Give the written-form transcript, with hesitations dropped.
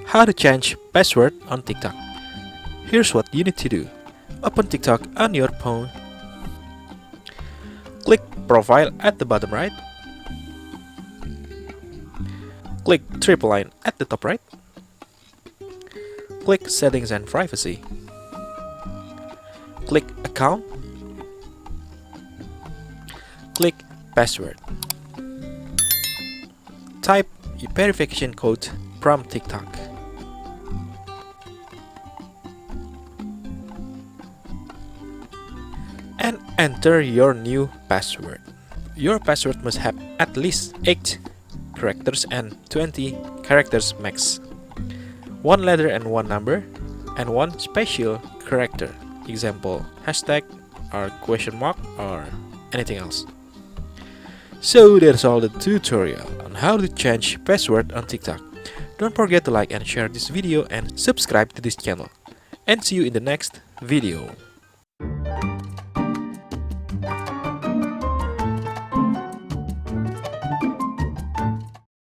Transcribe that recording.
How to change password on TikTok. Here's what you need to do. Open TikTok on your phone. Click Profile at the bottom right. Click triple line at the top right. Click Settings and Privacy. Click Account. Click Password. Type your verification code from TikTok. And enter your new password. Your password must have at least 8 characters and 20 characters max. 1 letter and 1 number, and 1 special character. Example, hashtag or question mark or anything else. So that's all the tutorial on how to change password on TikTok. Don't forget to like and share this video and subscribe to this channel. And see you in the next video.